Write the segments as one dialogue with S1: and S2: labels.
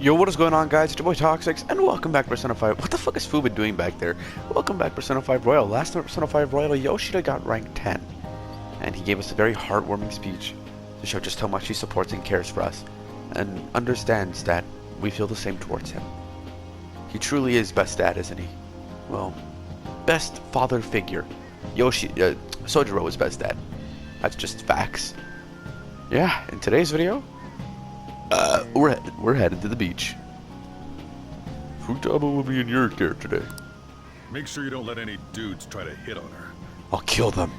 S1: Yo, what is going on, guys? It's your boy Toxix, and welcome back to Persona 5. What the fuck is Fuba doing back there? Welcome back to Persona 5 Royal. Last time at Persona 5 Royal, Yoshida got rank 10. And he gave us a very heartwarming speech to show just how much he supports and cares for us. And understands that we feel the same towards him. He truly is best dad, isn't he? Well, best father figure. Sojiro is best dad. That's just facts. Yeah, in today's video, we're headed to the beach. Futaba will be in your care today.
S2: Make sure you don't let any dudes try to hit on her.
S1: I'll kill them.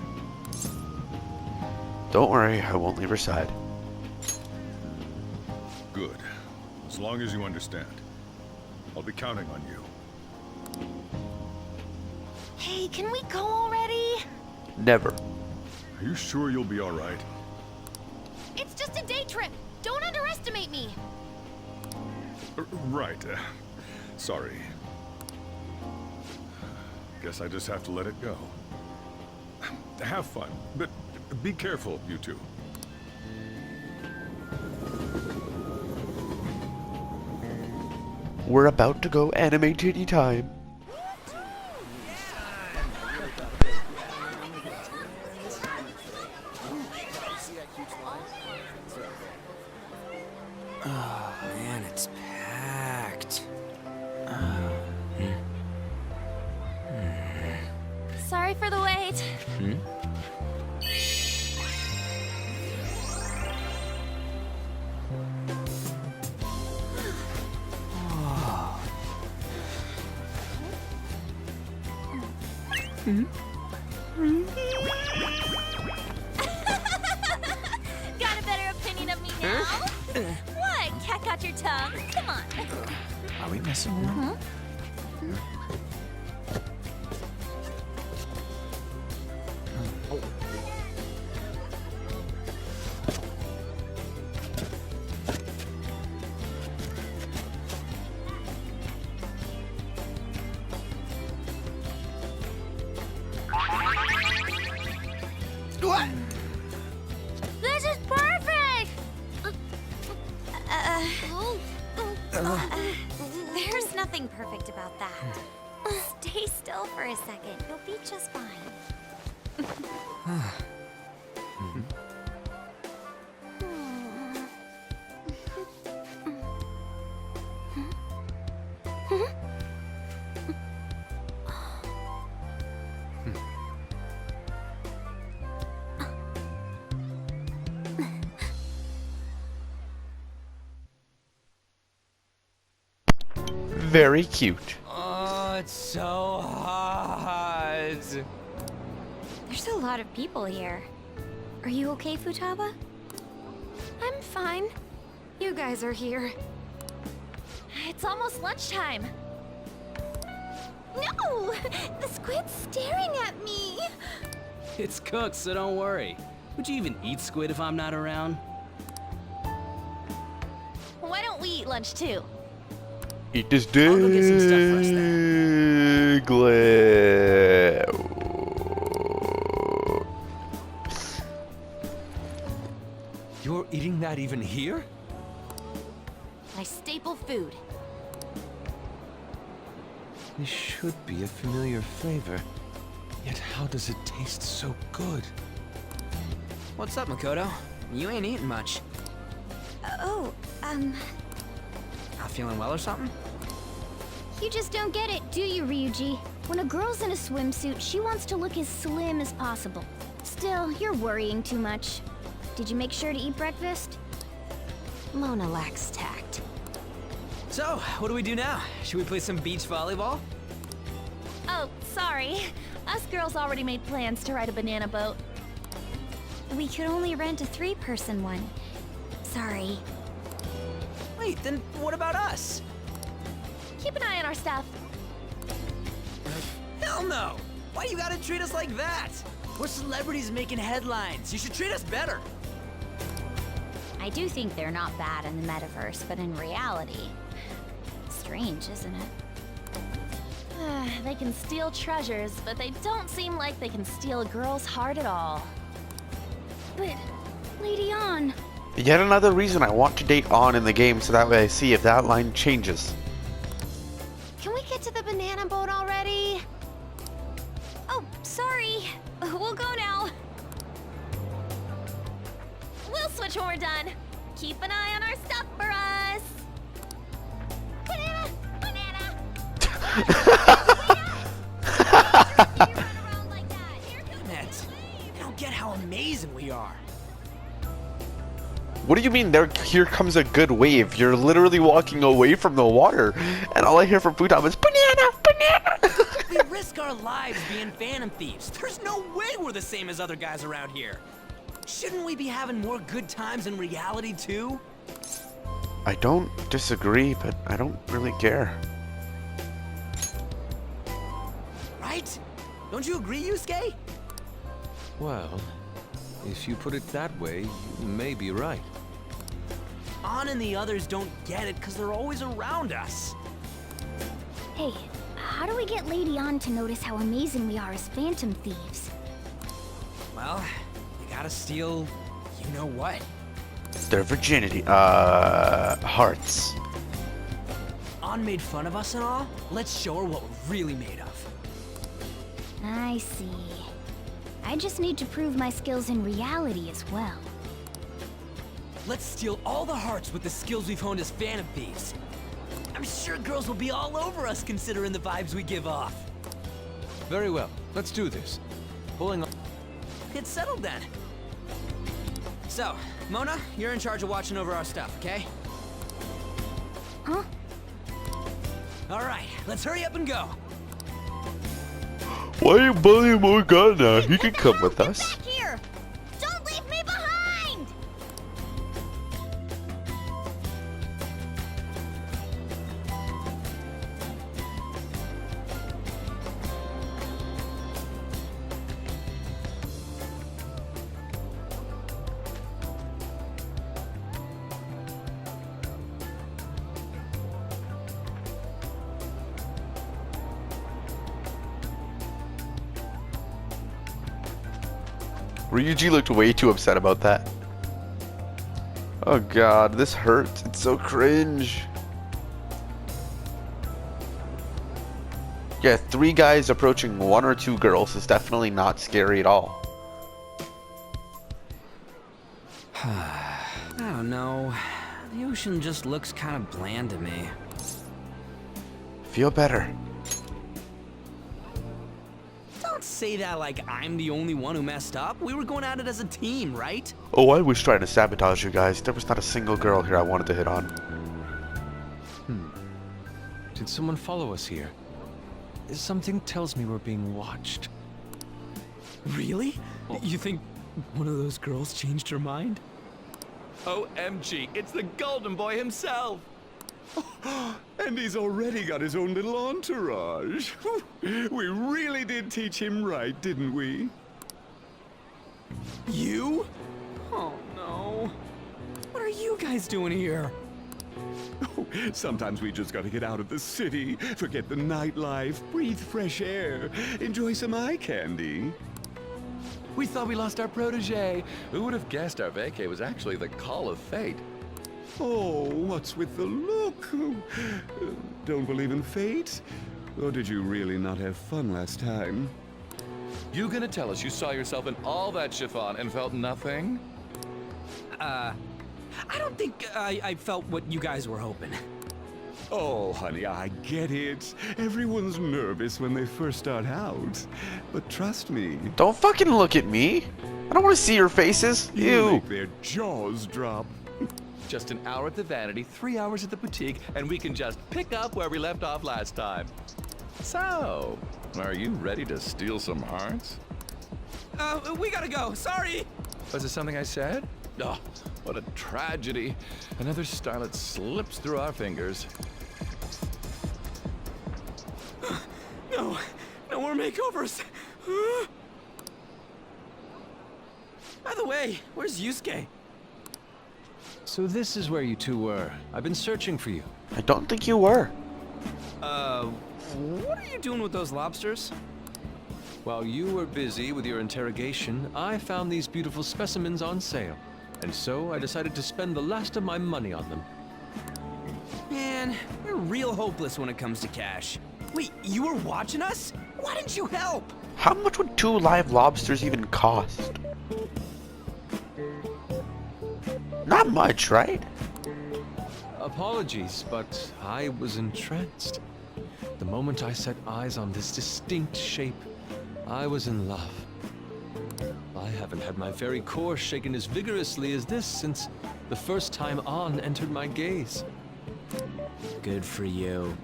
S1: Don't worry, I won't leave her side.
S2: Good. As long as you understand. I'll be counting on you.
S3: Hey, can we go already?
S1: Never.
S2: Are you sure you'll be alright?
S3: It's just a day trip. Don't underestimate me.
S2: Right. Sorry. Guess I just have to let it go. Have fun, but be careful, you two.
S1: We're about to go anime titty time.
S4: Oh man, it's packed.
S3: Sorry for the wait. Got a better opinion of me now? What? Cat got your tongue? Come on.
S4: Are we messing around?
S1: What?
S3: This is perfect! There's nothing perfect about that. Stay still for a second. You'll be just fine.
S1: Very cute.
S4: Oh, it's so hot.
S3: There's a lot of people here. Are you okay, Futaba? I'm fine. You guys are here. It's almost lunchtime. No! The squid's staring at me!
S5: It's cooked, so don't worry. Would you even eat squid if I'm not around?
S3: Why don't we eat lunch too?
S1: Eat this
S5: I'll go get some stuff for us then.
S4: You're eating that even here?
S3: My staple food.
S4: This should be a familiar flavor. Yet how does it taste so good?
S6: What's up, Makoto? You ain't eating much. Not feeling well or something?
S7: You just don't get it, do you, Ryuji? When a girl's in a swimsuit, she wants to look as slim as possible. Still, you're worrying too much. Did you make sure to eat breakfast?
S3: Mona lacks tact.
S6: So, what do we do now? Should we play some beach volleyball?
S3: Oh, sorry. Us girls already made plans to ride a banana boat.
S7: We could only rent a 3-person one. Sorry.
S6: Wait, then what about us?
S3: Keep an eye on our stuff.
S6: Hell no! Why you gotta treat us like that? We're celebrities making headlines. You should treat us better.
S7: I do think they're not bad in the metaverse, but in reality... Strange, isn't it?
S3: They can steal treasures, but they don't seem like they can steal a girl's heart at all.
S7: But, Lady Ann,
S1: Yet another reason I want to date On in the game so that way I see if that line changes.
S3: Can we get to the banana boat already? Oh, sorry. We'll go now. We'll switch when we're done. Keep an eye on our stuff for us. Banana! Banana!
S6: Net, I don't get how amazing we are.
S1: What do you mean here comes a good wave? You're literally walking away from the water, and all I hear from Futaba is banana, banana.
S6: We risk our lives being phantom thieves. There's no way we're the same as other guys around here. Shouldn't we be having more good times in reality too?
S1: I don't disagree, but I don't really care.
S6: Right? Don't you agree, Yusuke?
S4: Well, if you put it that way, you may be right.
S6: On and the others don't get it because they're always around us.
S7: Hey, how do we get Lady On to notice how amazing we are as phantom thieves?
S6: Well, you gotta steal, you know what?
S1: Their virginity, hearts.
S6: On made fun of us and all. Let's show her what we're really made of.
S7: I see. I just need to prove my skills in reality as well.
S6: Let's steal all the hearts with the skills we've honed as phantom thieves. I'm sure girls will be all over us considering the vibes we give off.
S4: Very well, let's do this. Pulling on.
S6: It's settled then. So, Mona, you're in charge of watching over our stuff, okay?
S7: Huh?
S6: All right, let's hurry up and go.
S1: Why are you bullying Morgana? He can come with us.
S7: Back here! Don't leave me behind!
S1: Ryuji looked way too upset about that. Oh god, this hurts. It's so cringe. Yeah, 3 guys approaching 1 or 2 girls is definitely not scary at all.
S6: I don't know. The ocean just looks kind of bland to me.
S1: Feel better.
S6: Don't say that like I'm the only one who messed up. We were going at it as a team, right?
S1: Oh, I was trying to sabotage you guys. There was not a single girl here I wanted to hit on.
S4: Did someone follow us here? Something tells me we're being watched.
S6: Really? You think one of those girls changed her mind?
S8: OMG, it's the Golden Boy himself! And he's already got his own little entourage. We really did teach him right, didn't we?
S6: You? Oh no. What are you guys doing here?
S8: Sometimes we just gotta get out of the city, forget the nightlife, breathe fresh air, enjoy some eye candy.
S9: We thought we lost our protege. Who would have guessed our vacay was actually the call of fate?
S8: Oh, what's with the look? Don't believe in fate? Or did you really not have fun last time?
S9: You gonna tell us you saw yourself in all that chiffon and felt nothing?
S6: I don't think I felt what you guys were hoping.
S8: Oh, honey, I get it. Everyone's nervous when they first start out. But trust me,
S1: Don't fucking look at me. I don't want to see your faces.
S8: you
S1: Ew.
S8: make their jaws drop.
S9: Just an hour at the Vanity, 3 hours at the boutique, and we can just pick up where we left off last time. So, are you ready to steal some hearts?
S6: We gotta go. Sorry.
S9: Was it something I said? Oh, what a tragedy. Another starlet slips through our fingers.
S6: No. No more makeovers. By the way, where's Yusuke?
S4: So this is where you two were. I've been searching for you.
S1: I don't think you were.
S6: What are you doing with those lobsters?
S4: While you were busy with your interrogation, I found these beautiful specimens on sale. And so I decided to spend the last of my money on them.
S6: Man, you're real hopeless when it comes to cash. Wait, you were watching us? Why didn't you help?
S1: How much would 2 live lobsters even cost? Not much, right?
S4: Apologies, but I was entranced. The moment I set eyes on this distinct shape, I was in love. I haven't had my very core shaken as vigorously as this since the first time On entered my gaze.
S6: Good for you.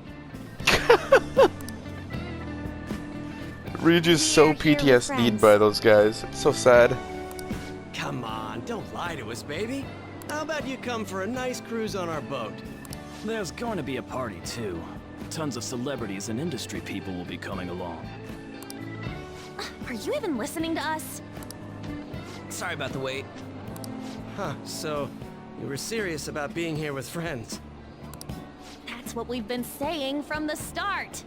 S1: Ryuji's so PTSD'd by those guys. It's so sad.
S10: Come on, don't lie to us, baby. How about you come for a nice cruise on our boat?
S5: There's going to be a party, too. Tons of celebrities and industry people will be coming along.
S3: Are you even listening to us?
S6: Sorry about the wait.
S10: Huh, so you were serious about being here with friends.
S3: That's what we've been saying from the start.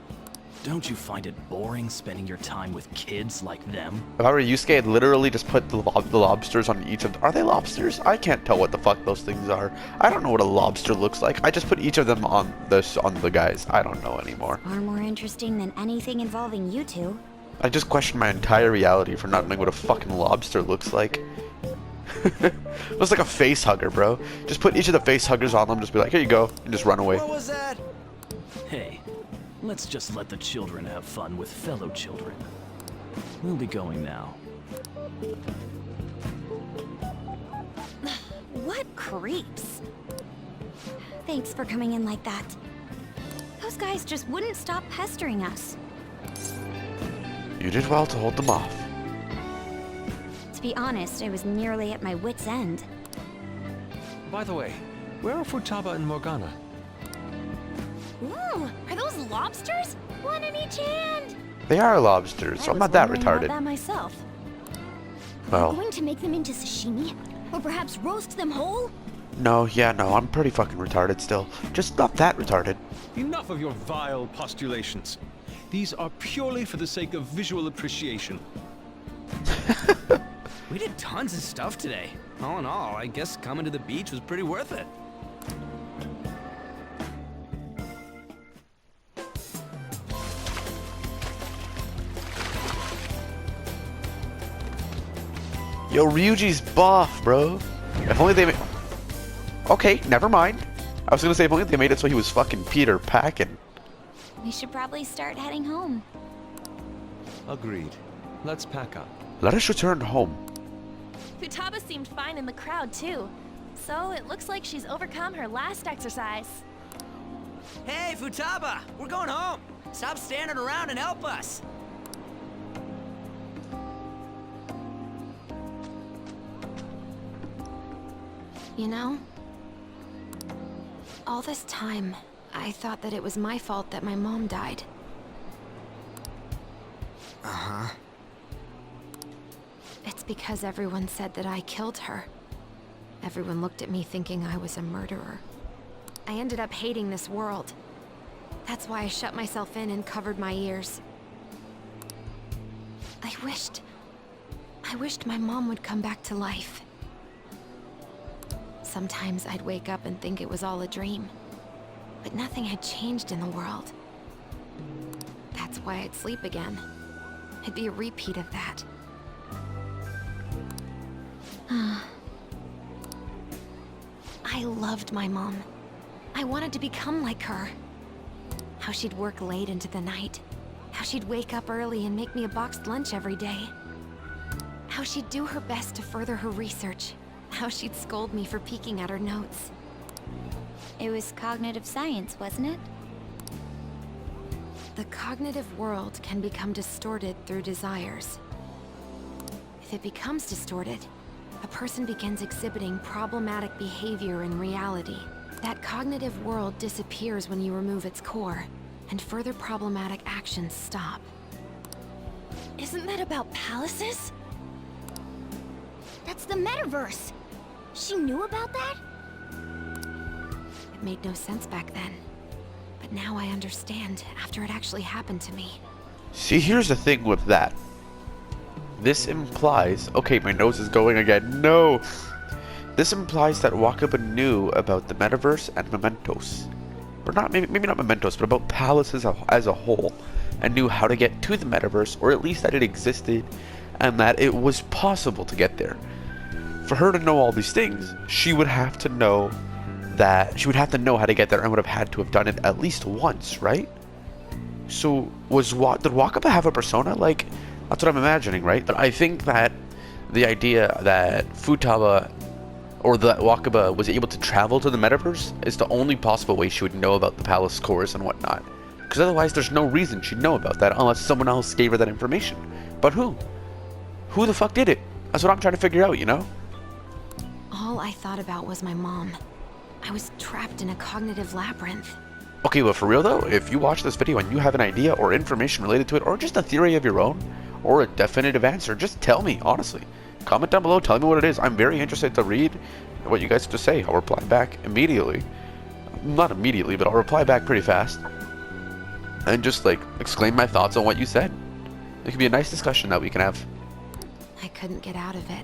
S5: Don't you find it boring spending your time with kids like them?
S1: If I were Yusuke, I'd literally just put the lobsters on each of them. Are they lobsters? I can't tell what the fuck those things are. I don't know what a lobster looks like. I just put each of them on the guys. I don't know anymore.
S7: Far more interesting than anything involving you two.
S1: I just questioned my entire reality for not knowing what a fucking lobster looks like. Looks like a face hugger, bro. Just put each of the face huggers on them, just be like, here you go, and just run away.
S10: What was that?
S5: Hey, let's just let the children have fun with fellow children. We'll be going now.
S3: What creeps. Thanks for coming in like that. Those guys just wouldn't stop pestering us.
S1: You did well to hold them off.
S3: To be honest, I was nearly at my wit's end.
S4: By the way, where are Futaba and Morgana?
S3: Ooh, are those lobsters? One in each hand.
S1: They are lobsters, so I'm not that retarded.
S3: That myself.
S1: Well,
S7: Going to make them into sashimi? Or perhaps roast them whole?
S1: no, I'm pretty fucking retarded still. Just not that retarded.
S4: Enough of your vile postulations. These are purely for the sake of visual appreciation.
S6: We did tons of stuff today. All in all, I guess coming to the beach was pretty worth it.
S1: Yo, Ryuji's buff, bro. If only they made... Okay, never mind. I was gonna say if only they made it so he was fucking Peter Packin'.
S3: We should probably start heading home.
S4: Agreed. Let's pack up.
S1: Let us return home.
S3: Futaba seemed fine in the crowd, too. So it looks like she's overcome her last exercise.
S6: Hey, Futaba! We're going home! Stop standing around and help us!
S3: You know, all this time, I thought that it was my fault that my mom died.
S6: Uh-huh.
S3: It's because everyone said that I killed her. Everyone looked at me thinking I was a murderer. I ended up hating this world. That's why I shut myself in and covered my ears. I wished my mom would come back to life. Sometimes I'd wake up and think it was all a dream. But nothing had changed in the world. That's why I'd sleep again. It'd be a repeat of that. I loved my mom. I wanted to become like her. How she'd work late into the night. How she'd wake up early and make me a boxed lunch every day. How she'd do her best to further her research. How she'd scold me for peeking at her notes. It was cognitive science, wasn't it? The cognitive world can become distorted through desires. If it becomes distorted, a person begins exhibiting problematic behavior in reality. That cognitive world disappears when you remove its core, and further problematic actions stop. Isn't that about palaces?
S7: That's the metaverse! She knew about that?
S3: It made no sense back then. But now I understand after it actually happened to me.
S1: See, here's the thing with that. This implies... Okay, my nose is going again. No! This implies that Wakaba knew about the metaverse and mementos. Or not, maybe not mementos, but about Palus as a whole, and knew how to get to the metaverse, or at least that it existed, and that it was possible to get there. For her to know all these things, she would have to know how to get there, and would have had to have done it at least once, right? So did Wakaba have a persona? Like, that's what I'm imagining, right? But I think that the idea that Futaba or that Wakaba was able to travel to the metaverse is the only possible way she would know about the palace cores and whatnot. Because otherwise there's no reason she'd know about that unless someone else gave her that information. But who? Who the fuck did it? That's what I'm trying to figure out, you know?
S3: All I thought about was my mom. I was trapped in a cognitive labyrinth.
S1: Okay, well for real though, if you watch this video and you have an idea or information related to it, or just a theory of your own, or a definitive answer, just tell me, honestly. Comment down below, tell me what it is. I'm very interested to read what you guys have to say. I'll reply back immediately. Not immediately, but I'll reply back pretty fast. And just like, exclaim my thoughts on what you said. It could be a nice discussion that we can have.
S3: I couldn't get out of it.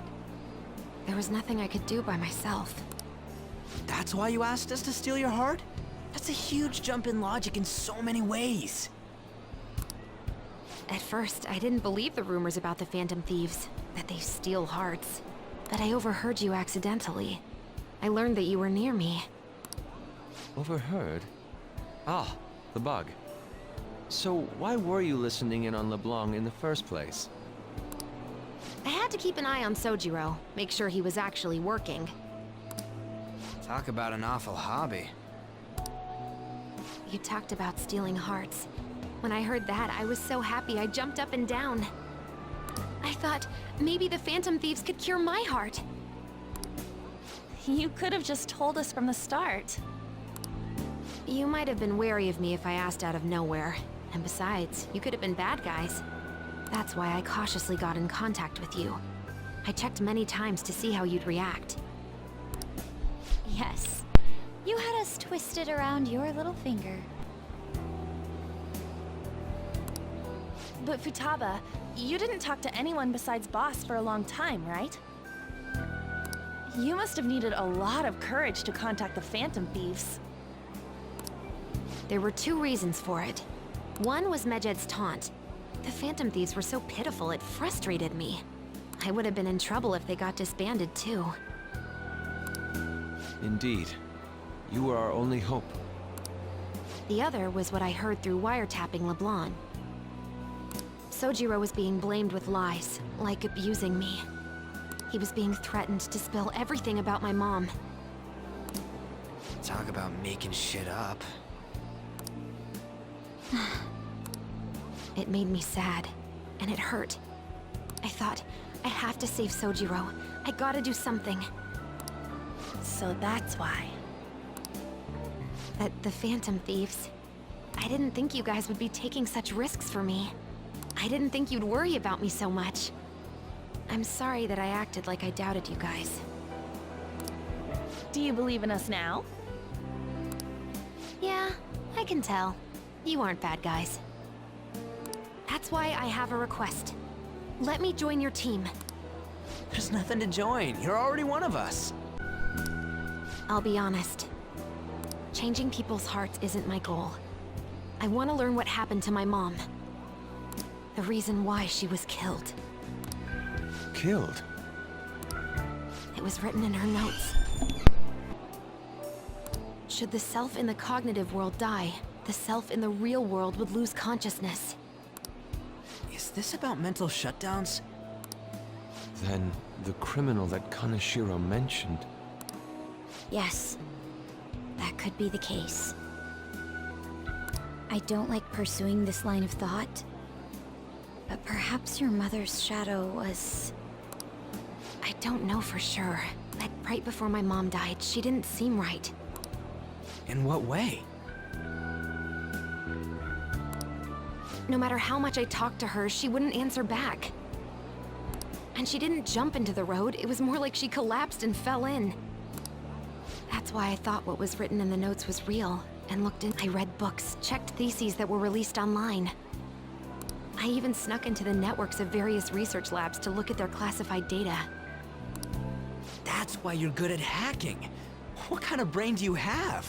S3: There was nothing I could do by myself.
S6: That's why you asked us to steal your heart? That's a huge jump in logic in so many ways.
S3: At first, I didn't believe the rumors about the Phantom Thieves, that they steal hearts. But I overheard you accidentally. I learned that you were near me.
S4: Overheard? Ah, the bug. So why were you listening in on LeBlanc in the first place?
S3: I had to keep an eye on Sojiro, make sure he was actually working.
S6: Talk about an awful hobby.
S3: You talked about stealing hearts. When I heard that, I was so happy I jumped up and down. I thought maybe the Phantom Thieves could cure my heart.
S11: You could have just told us from the start.
S3: You might have been wary of me if I asked out of nowhere. And besides, you could have been bad guys. That's why I cautiously got in contact with you. I checked many times to see how you'd react.
S11: Yes. You had us twisted around your little finger. But Futaba, you didn't talk to anyone besides Boss for a long time, right? You must have needed a lot of courage to contact the Phantom Thieves.
S3: There were two reasons for it. One was Medjed's taunt. The Phantom Thieves were so pitiful it frustrated me. I would have been in trouble if they got disbanded too.
S4: Indeed. You were our only hope.
S3: The other was what I heard through wiretapping LeBlanc. Sojiro was being blamed with lies, like abusing me. He was being threatened to spill everything about my mom.
S6: Talk about making shit up.
S3: It made me sad, and it hurt. I thought, I have to save Sojiro. I gotta do something.
S11: So that's why.
S3: The Phantom Thieves. I didn't think you guys would be taking such risks for me. I didn't think you'd worry about me so much. I'm sorry that I acted like I doubted you guys.
S11: Do you believe in us now?
S3: Yeah, I can tell. You aren't bad guys. That's why I have a request. Let me join your team.
S6: There's nothing to join. You're already one of us.
S3: I'll be honest. Changing people's hearts isn't my goal. I want to learn what happened to my mom. The reason why she was killed.
S4: Killed?
S3: It was written in her notes. Should the self in the cognitive world die, the self in the real world would lose consciousness.
S6: Is this about mental shutdowns?
S4: Then the criminal that Kaneshiro mentioned.
S7: Yes, that could be the case. I don't like pursuing this line of thought, but perhaps your mother's shadow was...
S3: I don't know for sure. Like right before my mom died, she didn't seem right.
S6: In what way?
S3: No matter how much I talked to her, she wouldn't answer back. And she didn't jump into the road, it was more like she collapsed and fell in. That's why I thought what was written in the notes was real, and looked in. I read books, checked theses that were released online. I even snuck into the networks of various research labs to look at their classified data.
S6: That's why you're good at hacking. What kind of brain do you have?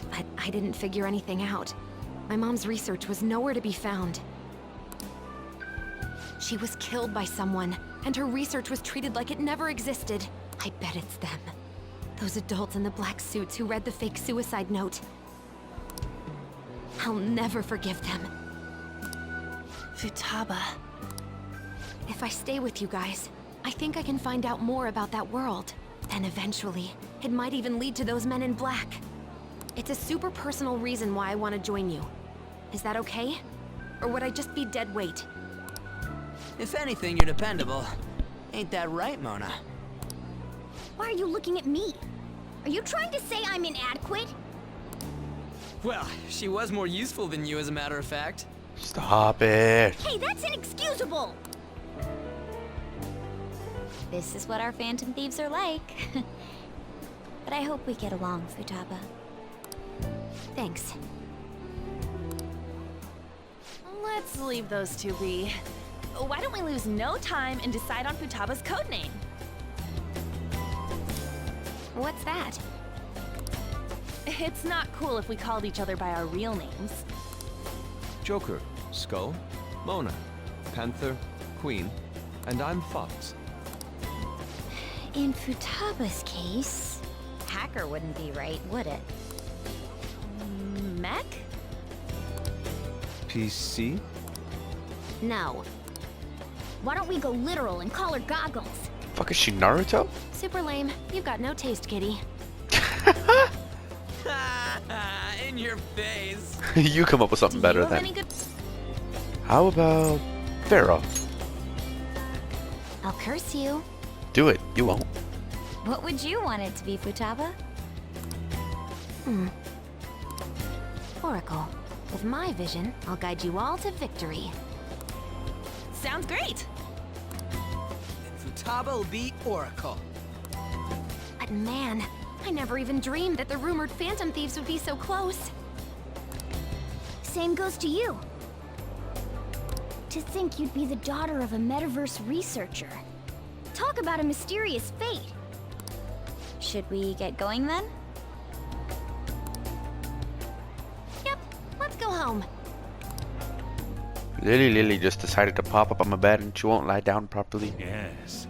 S3: But I didn't figure anything out. My mom's research was nowhere to be found. She was killed by someone, and her research was treated like it never existed. I bet it's them. Those adults in the black suits who read the fake suicide note. I'll never forgive them.
S11: Futaba.
S3: If I stay with you guys, I think I can find out more about that world. Then eventually, it might even lead to those men in black. It's a super personal reason why I want to join you. Is that okay? Or would I just be dead weight?
S6: If anything, you're dependable. Ain't that right, Mona?
S7: Why are you looking at me? Are you trying to say I'm inadequate?
S6: Well, she was more useful than you, as a matter of fact.
S1: Stop it.
S7: Hey, that's inexcusable!
S3: This is what our Phantom Thieves are like. But I hope we get along, Futaba. Thanks.
S11: Let's leave those two be. Why don't we lose no time and decide on Futaba's codename?
S3: What's that?
S11: It's not cool if we called each other by our real names.
S4: Joker, Skull, Mona, Panther, Queen, and I'm Fox.
S7: In Futaba's case, hacker wouldn't be right, would it?
S11: Mech?
S4: PC?
S7: No. Why don't we go literal and call her Goggles?
S1: Fuck, is she Naruto?
S3: Super lame. You've got no taste, kitty.
S6: In your face.
S1: You come up with something better
S11: have
S1: then.
S11: any good...
S1: How about Pharaoh?
S3: I'll curse you.
S1: Do it. You won't.
S3: What would you want it to be, Futaba? Oracle. With my vision, I'll guide you all to victory.
S11: Sounds great!
S6: Futaba will be Oracle.
S3: But man, I never even dreamed that the rumored Phantom Thieves would be so close.
S7: Same goes to you. To think you'd be the daughter of a metaverse researcher. Talk about a mysterious fate.
S3: Should we get going then? Yep, let's go home.
S1: Lily just decided to pop up on my bed and she won't lie down properly.
S12: Yes.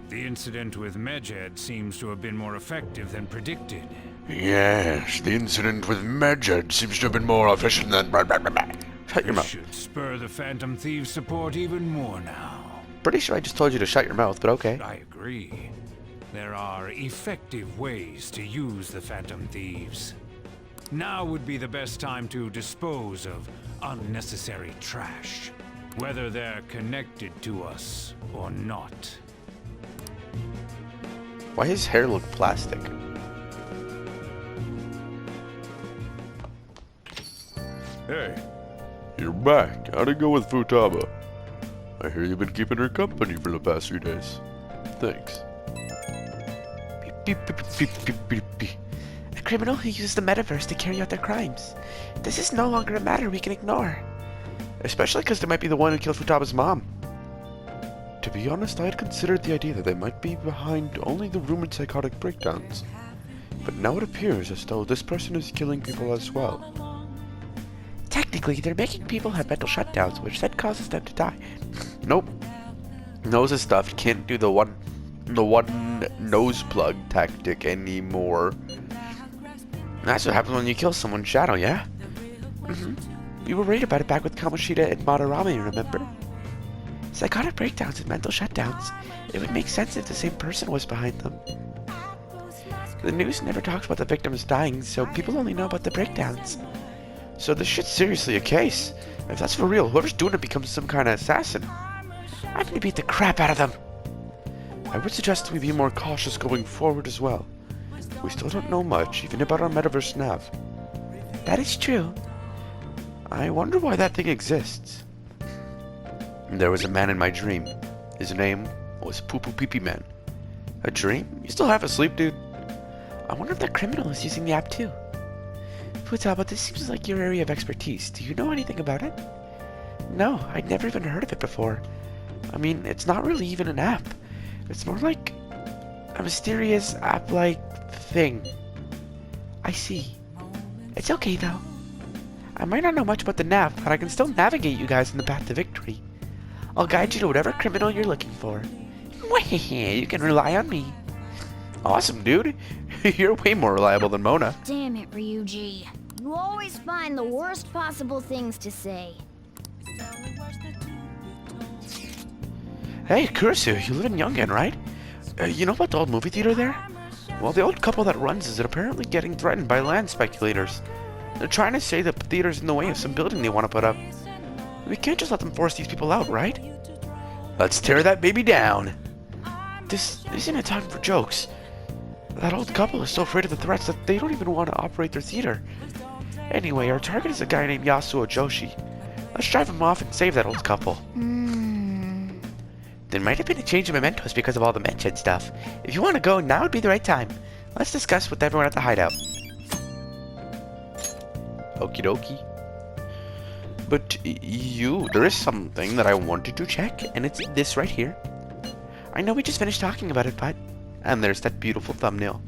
S12: The incident with Medjed seems to have been more effective than predicted.
S1: Yes, the incident with Medjed seems to have been more efficient than... Shut your
S12: This
S1: mouth.
S12: should spur the Phantom Thieves' support even more now.
S1: Pretty sure I just told you to shut your mouth, but okay.
S12: I agree. There are effective ways to use the Phantom Thieves. Now would be the best time to dispose of unnecessary trash, whether they're connected to us or not.
S1: Why his hair look plastic? Hey, you're back. How'd it go with Futaba? I hear you've been keeping her company for the past few days. Thanks. Beep, beep, beep, beep, beep, beep, beep. A criminal who uses the metaverse to carry out their crimes. This is no longer a matter we can ignore. Especially because they might be the one who killed Futaba's mom. To be honest, I had considered the idea that they might be behind only the rumored psychotic breakdowns. But now it appears as though this person is killing people as well. Technically, they're making people have mental shutdowns, which then causes them to die. Nope. Nose is stuffed. Can't do the one nose plug tactic anymore. That's what happens when you kill someone's shadow, yeah? We were worried about it back with Kamoshida and Madarame, remember? Psychotic breakdowns and mental shutdowns. It would make sense if the same person was behind them. The news never talks about the victims dying, so people only know about the breakdowns. So this shit's seriously a case. If that's for real, whoever's doing it becomes some kind of assassin. I'm gonna beat the crap out of them. I would suggest we be more cautious going forward as well. We still don't know much, even about our metaverse nav. That is true. I wonder why that thing exists. There was a man in my dream. His name was Poo Poo Pee Pee Man. A dream? You still half asleep, dude? I wonder if that criminal is using the app too. Futaba, this seems like your area of expertise. Do you know anything about it? No, I'd never even heard of it before. I mean, it's not really even an app. It's more like A mysterious app-like thing. I see. It's okay, though. I might not know much about the nav, but I can still navigate you guys in the path to victory. I'll guide you to whatever criminal you're looking for. You can rely on me. Awesome, dude. You're way more reliable than Mona.
S7: Damn it, Ryuji. You always find the worst possible things to say.
S1: Hey, Kurisu, you live in Yongen, right? You know about the old movie theater there? Well, the old couple that runs is apparently getting threatened by land speculators. They're trying to say the theater's in the way of some building they want to put up. We can't just let them force these people out, right? Let's tear that baby down. This isn't a time for jokes. That old couple is so afraid of the threats that they don't even want to operate their theater. Anyway, our target is a guy named Yasuo Joshi. Let's drive him off and save that old couple. There might have been a change of mementos because of all the mentioned stuff. If you want to go, now would be the right time. Let's discuss with everyone at the hideout. Okie dokie. But there is something that I wanted to check, and it's this right here. I know we just finished talking about it, but... And there's that beautiful thumbnail.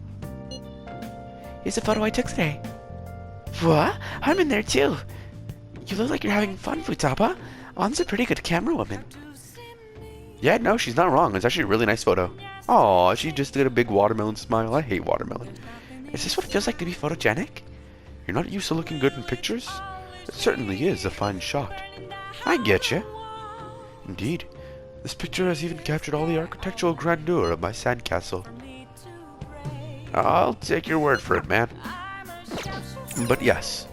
S1: Here's a photo I took today. What? I'm in there too. You look like you're having fun, Futaba. An's a pretty good camera woman. Yeah, no, she's not wrong. It's actually a really nice photo. Aw, she just did a big watermelon smile. I hate watermelon. Is this what it feels like to be photogenic? You're not used to looking good in pictures? It certainly is a fine shot. I get you. Indeed. This picture has even captured all the architectural grandeur of my sandcastle. I'll take your word for it, man. But yes,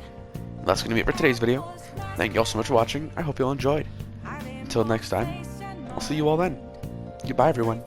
S1: that's going to be it for today's video. Thank you all so much for watching. I hope you all enjoyed. Until next time, I'll see you all then. Goodbye, everyone.